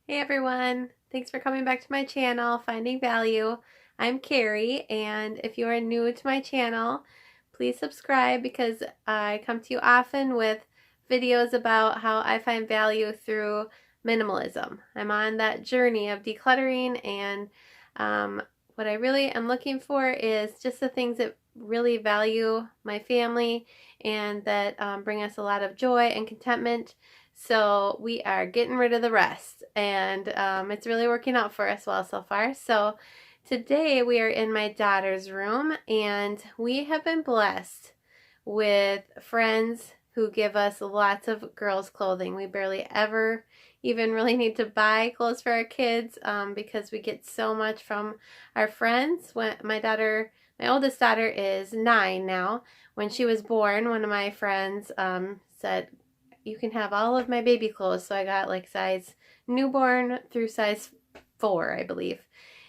Hey everyone, thanks for coming back to my channel, Finding Value. I'm Carrie, and if you are new to my channel, please subscribe because I come to you often with videos about how I find value through minimalism. I'm on that journey of decluttering, and what I really am looking for is just the things that really value my family and that bring us a lot of joy and contentment. So we are getting rid of the rest, and it's really working out for us well so far. So today we are in my daughter's room, and we have been blessed with friends who give us lots of girls' clothing. We barely ever even really need to buy clothes for our kids because we get so much from our friends. When my oldest daughter is 9 now. When she was born, one of my friends said, you can have all of my baby clothes. So I got like size newborn through size 4, I believe.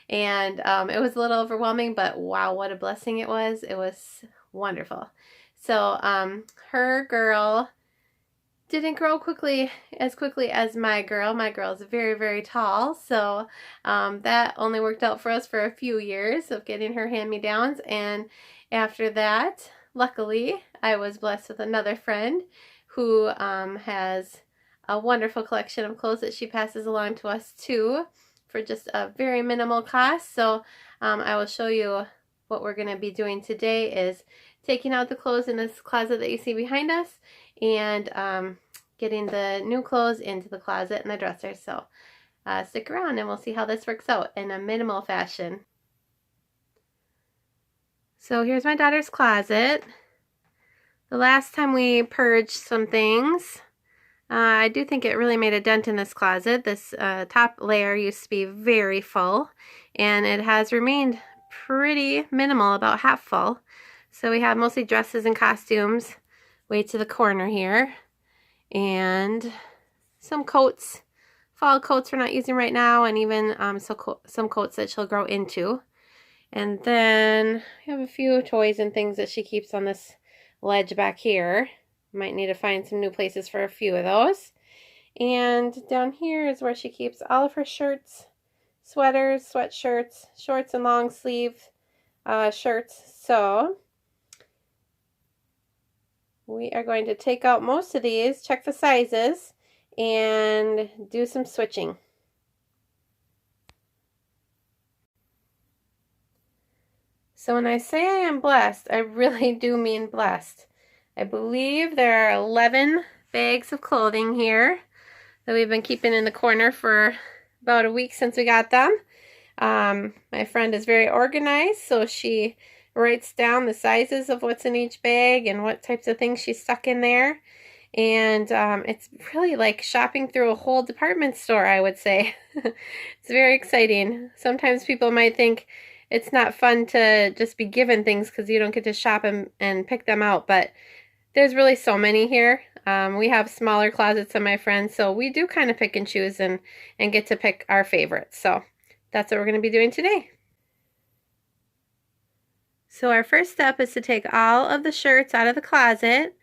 And it was a little overwhelming, but wow, what a blessing it was. It was wonderful. So her girl didn't grow as quickly as my girl. My girl is very, very tall. So that only worked out for us for a few years of getting her hand-me-downs. And after that, luckily, I was blessed with another friend who has a wonderful collection of clothes that she passes along to us too for just a very minimal cost. So I will show you what we're going to be doing today is taking out the clothes in this closet that you see behind us and getting the new clothes into the closet and the dresser. So stick around and we'll see how this works out in a minimal fashion. So here's my daughter's closet. The last time we purged some things, I do think it really made a dent in this closet. This top layer used to be very full, and it has remained pretty minimal, about half full. So we have mostly dresses and costumes way to the corner here, and some coats, fall coats we're not using right now, and even some coats that she'll grow into. And then we have a few toys and things that she keeps on this ledge back here. Might need to find some new places for a few of those. And down here is where she keeps all of her shirts, sweaters, sweatshirts, shorts and long sleeve shirts. So we are going to take out most of these, check the sizes, and do some switching. So when I say I am blessed, I really do mean blessed. I believe there are 11 bags of clothing here that we've been keeping in the corner for about a week since we got them. My friend is very organized, so she writes down the sizes of what's in each bag and what types of things she stuck in there. And it's really like shopping through a whole department store, I would say. It's very exciting. Sometimes people might think it's not fun to just be given things because you don't get to shop and pick them out, but there's really so many here. We have smaller closets than my friends, so we do kind of pick and choose and get to pick our favorites. So that's what we're going to be doing today. So our first step is to take all of the shirts out of the closet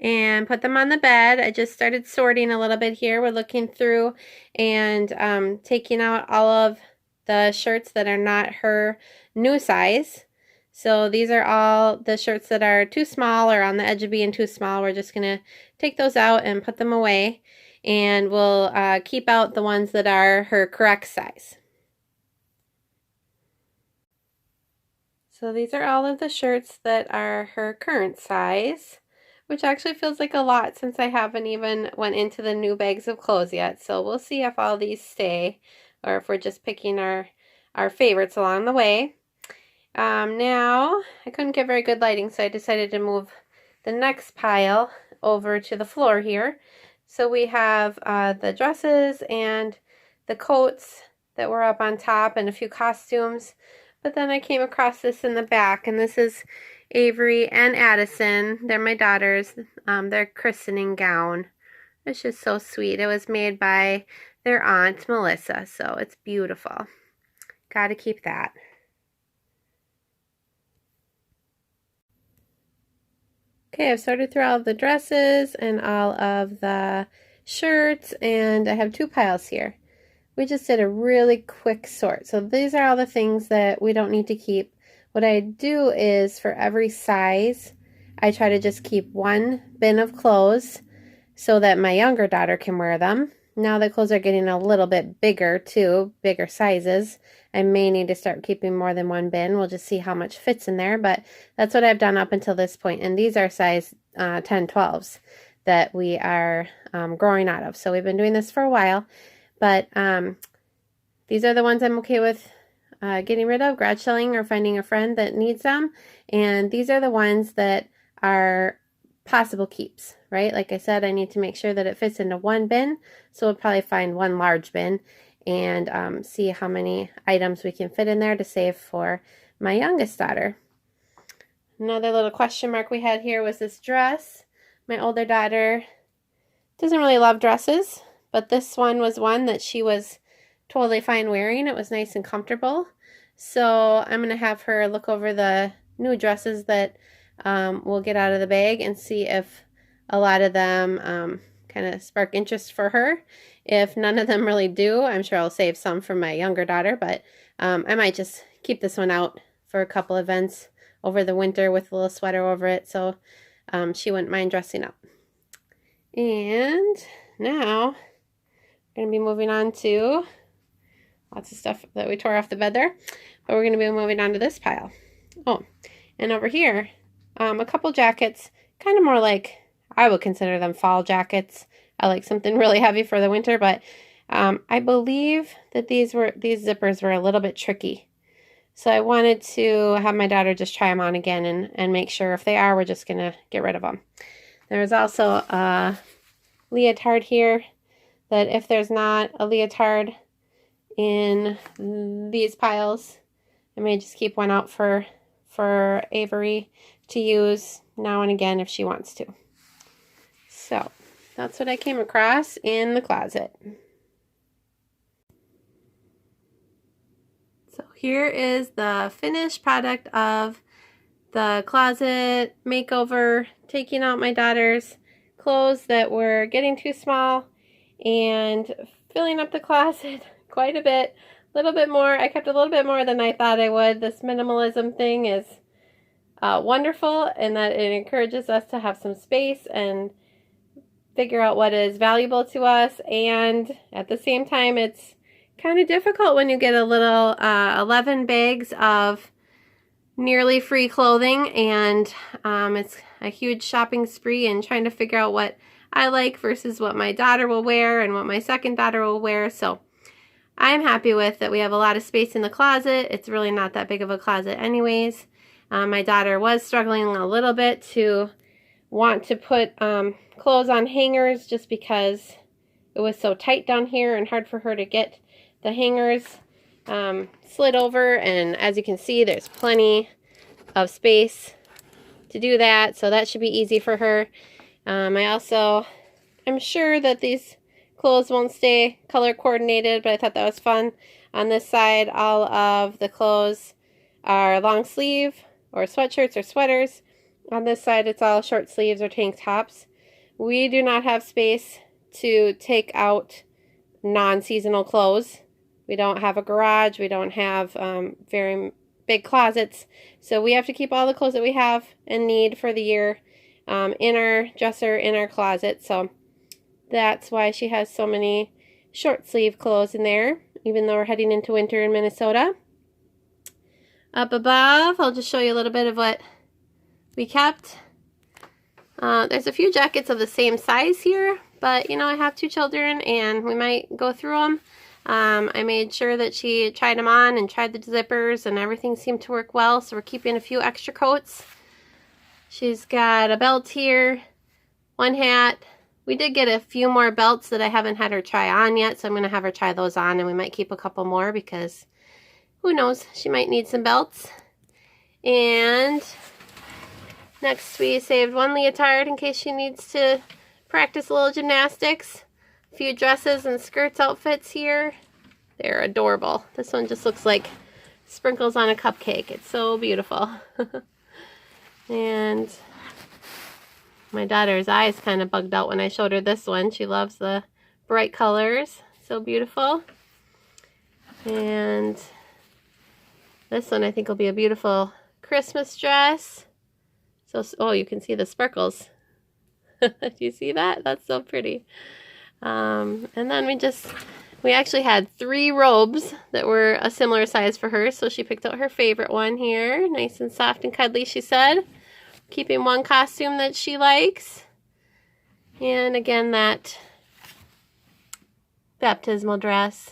and put them on the bed. I just started sorting a little bit here. We're looking through and taking out all of the shirts that are not her new size. So these are all the shirts that are too small or on the edge of being too small. We're just going to take those out and put them away, and we'll keep out the ones that are her correct size. So these are all of the shirts that are her current size, which actually feels like a lot since I haven't even went into the new bags of clothes yet. So we'll see if all these stay or if we're just picking our favorites along the way. Now, I couldn't get very good lighting, so I decided to move the next pile over to the floor here. So we have the dresses and the coats that were up on top and a few costumes. But then I came across this in the back, and this is Avery and Addison. They're my daughters. Their christening gown. It's just so sweet. It was made by their aunt, Melissa, so it's beautiful. Got to keep that. Okay, I've sorted through all of the dresses and all of the shirts, and I have two piles here. we just did a really quick sort. So these are all the things that we don't need to keep. What I do is for every size, I try to just keep one bin of clothes so that my younger daughter can wear them. Now the clothes are getting a little bit bigger too, bigger sizes. I may need to start keeping more than one bin. We'll just see how much fits in there, but that's what I've done up until this point. And these are size 10, 12s that we are growing out of. So we've been doing this for a while, but these are the ones I'm okay with getting rid of, garage selling, or finding a friend that needs them. And these are the ones that are possible keeps, right? Like I said, I need to make sure that it fits into one bin. So we'll probably find one large bin and see how many items we can fit in there to save for my youngest daughter. Another little question mark we had here was this dress. My older daughter doesn't really love dresses, but this one was one that she was totally fine wearing. It was nice and comfortable. So I'm going to have her look over the new dresses that we'll get out of the bag and see if a lot of them kind of spark interest for her. If none of them really do, I'm sure I'll save some for my younger daughter, but I might just keep this one out for a couple events over the winter with a little sweater over it, so she wouldn't mind dressing up. And now we're going to be moving on to lots of stuff that we tore off the bed there, but we're going to be moving on to this pile. Oh, and over here, a couple jackets, kind of more like, I would consider them fall jackets. I like something really heavy for the winter, but I believe that these zippers were a little bit tricky. So I wanted to have my daughter just try them on again and make sure if they are, we're just going to get rid of them. There's also a leotard here that if there's not a leotard in these piles, I may just keep one out for Avery to use now and again if she wants to. So that's what I came across in the closet. So here is the finished product of the closet makeover, taking out my daughter's clothes that were getting too small and filling up the closet quite a bit, a little bit more. I kept a little bit more than I thought I would. This minimalism thing is wonderful in that it encourages us to have some space and figure out what is valuable to us, and at the same time it's kind of difficult when you get a little 11 bags of nearly free clothing, and it's a huge shopping spree and trying to figure out what I like versus what my daughter will wear and what my second daughter will wear. So I'm happy with that we have a lot of space in the closet. It's really not that big of a closet anyways. My daughter was struggling a little bit to want to put clothes on hangers just because it was so tight down here and hard for her to get the hangers slid over, and as you can see there's plenty of space to do that, so that should be easy for her. I'm sure that these clothes won't stay color coordinated, but I thought that was fun. On this side, all of the clothes are long sleeve or sweatshirts or sweaters. On this side, it's all short sleeves or tank tops. We do not have space to take out non-seasonal clothes. We don't have a garage. We don't have very big closets. So we have to keep all the clothes that we have and need for the year in our dresser, in our closet. So that's why she has so many short sleeve clothes in there, even though we're heading into winter in Minnesota. Up above, I'll just show you a little bit of what we kept. There's a few jackets of the same size here, but you know, I have two children and we might go through them. I made sure that she tried them on and tried the zippers, and everything seemed to work well, so we're keeping a few extra coats. She's got a belt here, one hat. We did get a few more belts that I haven't had her try on yet, so I'm going to have her try those on, and we might keep a couple more because who knows, she might need some belts. And next we saved one leotard in case she needs to practice a little gymnastics. A few dresses and skirts outfits here. They're adorable. This one just looks like sprinkles on a cupcake. It's so beautiful. And my daughter's eyes kind of bugged out when I showed her this one. She loves the bright colors. So beautiful. And this one I think will be a beautiful Christmas dress. So, oh, you can see the sparkles. Do you see that? That's so pretty. And then we actually had 3 robes that were a similar size for her. So she picked out her favorite one here. Nice and soft and cuddly, she said. Keeping one costume that she likes. And again, that baptismal dress.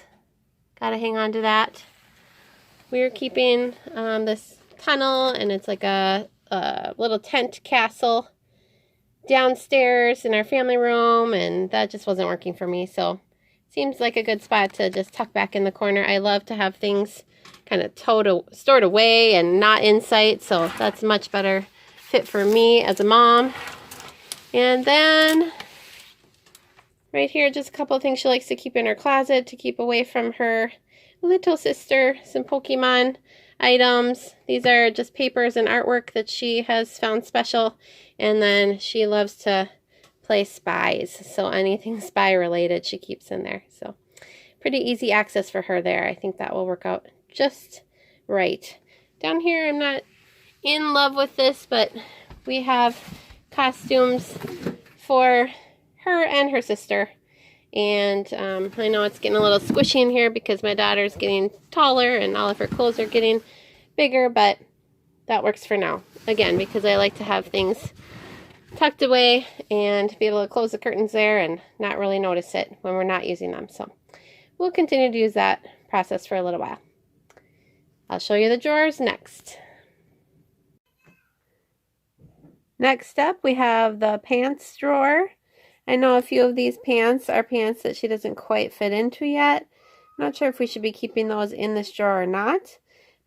Gotta hang on to that. We're keeping this tunnel, and it's like a little tent castle downstairs in our family room, and that just wasn't working for me. So seems like a good spot to just tuck back in the corner. I love to have things kind of stored away and not in sight, so that's a much better fit for me as a mom. And then right here, just a couple of things she likes to keep in her closet to keep away from her little sister. Some Pokemon items. These are just papers and artwork that she has found special. And then she loves to play spies. So anything spy related she keeps in there. So pretty easy access for her there. I think that will work out just right. Down here, I'm not in love with this, but we have costumes for her and her sister. And I know it's getting a little squishy in here because my daughter's getting taller and all of her clothes are getting bigger, but that works for now. Again, because I like to have things tucked away and be able to close the curtains there and not really notice it when we're not using them. So we'll continue to use that process for a little while. I'll show you the drawers next. Next up, we have the pants drawer. I know a few of these pants are pants that she doesn't quite fit into yet. I'm not sure if we should be keeping those in this drawer or not,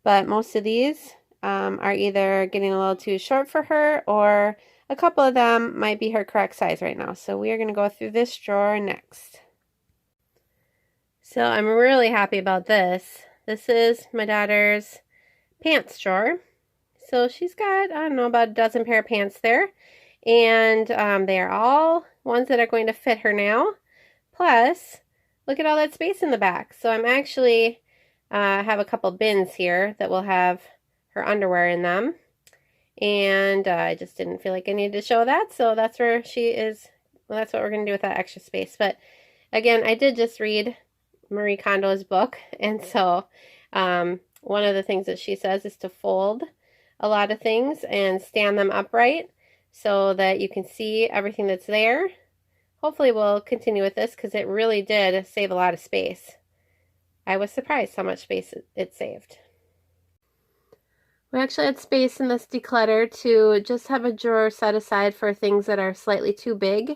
but most of these are either getting a little too short for her, or a couple of them might be her correct size right now. So we are going to go through this drawer next. So I'm really happy about this. This is my daughter's pants drawer. So she's got, I don't know, about a dozen pair of pants there. And they are all ones that are going to fit her now. Plus, look at all that space in the back. So I'm actually have a couple bins here that will have her underwear in them. And I just didn't feel like I needed to show that. So that's where she is. Well, that's what we're going to do with that extra space. But again, I did just read Marie Kondo's book. And so one of the things that she says is to fold a lot of things and stand them upright so that you can see everything that's there. Hopefully we'll continue with this because it really did save a lot of space. I was surprised how much space it saved. We actually had space in this declutter to just have a drawer set aside for things that are slightly too big.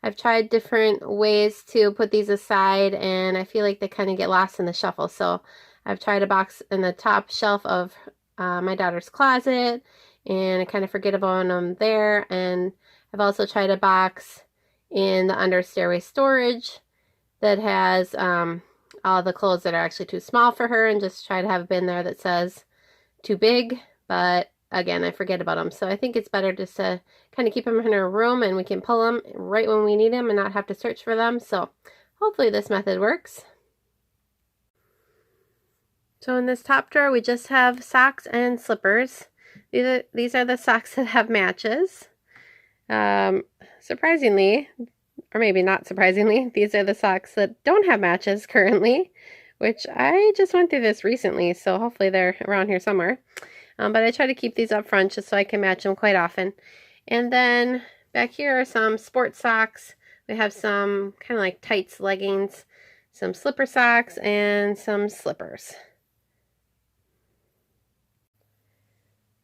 I've tried different ways to put these aside, and I feel like they kind of get lost in the shuffle. So I've tried a box in the top shelf of my daughter's closet, and I kind of forget about them there. And I've also tried a box in the under stairway storage that has all the clothes that are actually too small for her, and just try to have a bin there that says too big, but again, I forget about them. So I think it's better just to kind of keep them in her room, and we can pull them right when we need them and not have to search for them. So hopefully this method works. So in this top drawer, we just have socks and slippers. These are the socks that have matches. Surprisingly, or maybe not surprisingly, these are the socks that don't have matches currently, which I just went through this recently, so hopefully they're around here somewhere. But I try to keep these up front just so I can match them quite often. And then back here are some sports socks. We have some kind of like tights, leggings, some slipper socks, and some slippers.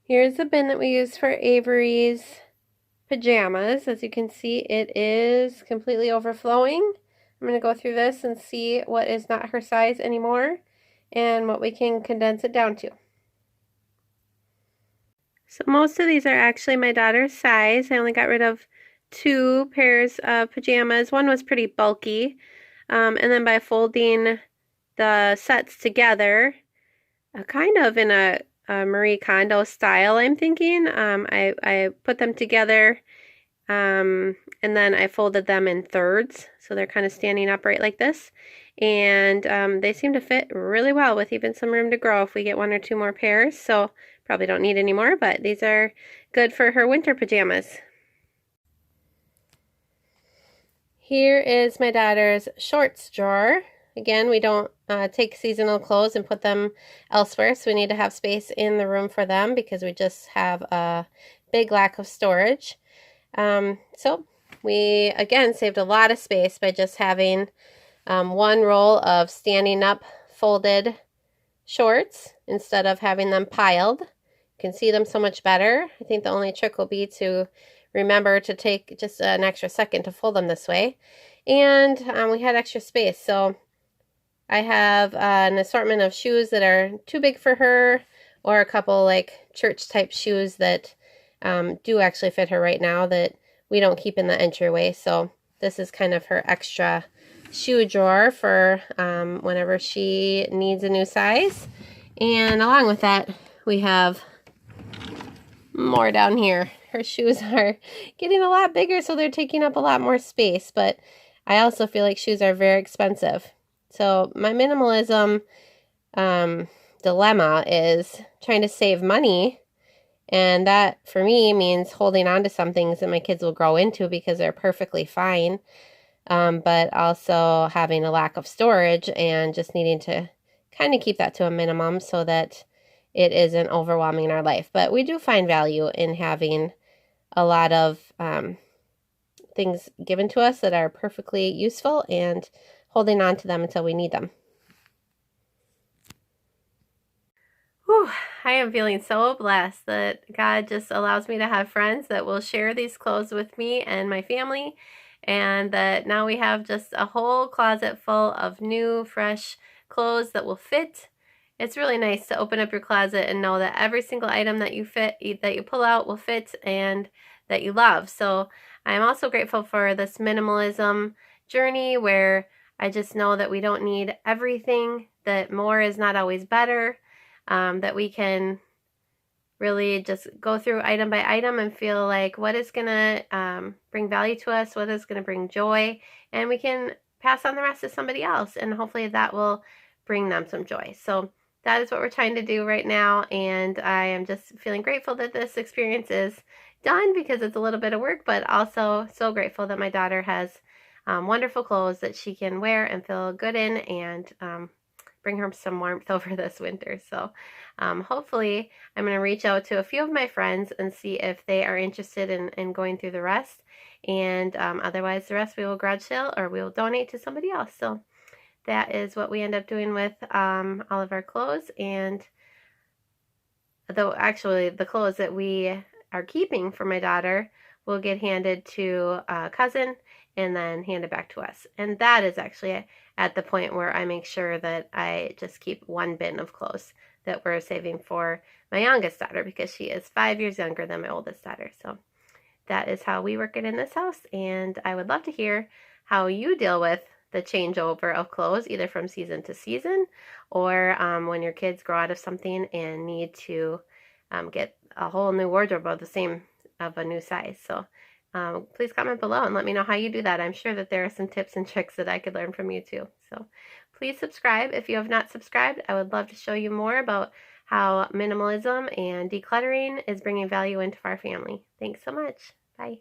Here's the bin that we use for Avery's pajamas. As you can see, it is completely overflowing. I'm going to go through this and see what is not her size anymore and what we can condense it down to. So most of these are actually my daughter's size. I only got rid of 2 pairs of pajamas. One was pretty bulky. And then by folding the sets together, kind of in a Marie Kondo style, I'm thinking, I put them together And then I folded them in thirds, so they're kind of standing upright like this. And they seem to fit really well with even some room to grow if we get 1 or 2 more pairs. So probably don't need any more, but these are good for her winter pajamas. Here is my daughter's shorts drawer. Again, we don't take seasonal clothes and put them elsewhere, so we need to have space in the room for them because we just have a big lack of storage. So we, again, saved a lot of space by just having 1 roll of standing up folded shorts instead of having them piled. You can see them so much better. I think the only trick will be to remember to take just an extra second to fold them this way. And we had extra space, so I have an assortment of shoes that are too big for her, or a couple like church type shoes that do actually fit her right now that we don't keep in the entryway. So this is kind of her extra shoe drawer for whenever she needs a new size. And along with that, we have more down here. Her shoes are getting a lot bigger, so they're taking up a lot more space, but I also feel like shoes are very expensive. So my minimalism dilemma is trying to save money, and that for me means holding on to some things that my kids will grow into because they're perfectly fine, but also having a lack of storage and just needing to kind of keep that to a minimum so that it isn't overwhelming our life. But we do find value in having a lot of things given to us that are perfectly useful and holding on to them until we need them. Whew, I am feeling so blessed that God just allows me to have friends that will share these clothes with me and my family, and that now we have just a whole closet full of new, fresh clothes that will fit. It's really nice to open up your closet and know that every single item that you pull out will fit and that you love. So I'm also grateful for this minimalism journey where I just know that we don't need everything, that more is not always better, that we can really just go through item by item and feel like what is going to bring value to us, what is going to bring joy, and we can pass on the rest to somebody else, and hopefully that will bring them some joy. So that is what we're trying to do right now, and I am just feeling grateful that this experience is done because it's a little bit of work, but also so grateful that my daughter has wonderful clothes that she can wear and feel good in, and bring her some warmth over this winter. So hopefully I'm going to reach out to a few of my friends and see if they are interested in going through the rest. And otherwise the rest we will garage sale or we will donate to somebody else. So that is what we end up doing with all of our clothes. And though actually the clothes that we are keeping for my daughter will get handed to a cousin and then handed back to us. And that is actually at the point where I make sure that I just keep 1 bin of clothes that we're saving for my youngest daughter because she is 5 years younger than my oldest daughter. So that is how we work it in this house, and I would love to hear how you deal with the changeover of clothes, either from season to season or when your kids grow out of something and need to get a whole new wardrobe of a new size. So please comment below and let me know how you do that. I'm sure that there are some tips and tricks that I could learn from you too. So please subscribe if you have not subscribed. I would love to show you more about how minimalism and decluttering is bringing value into our family. Thanks so much. Bye.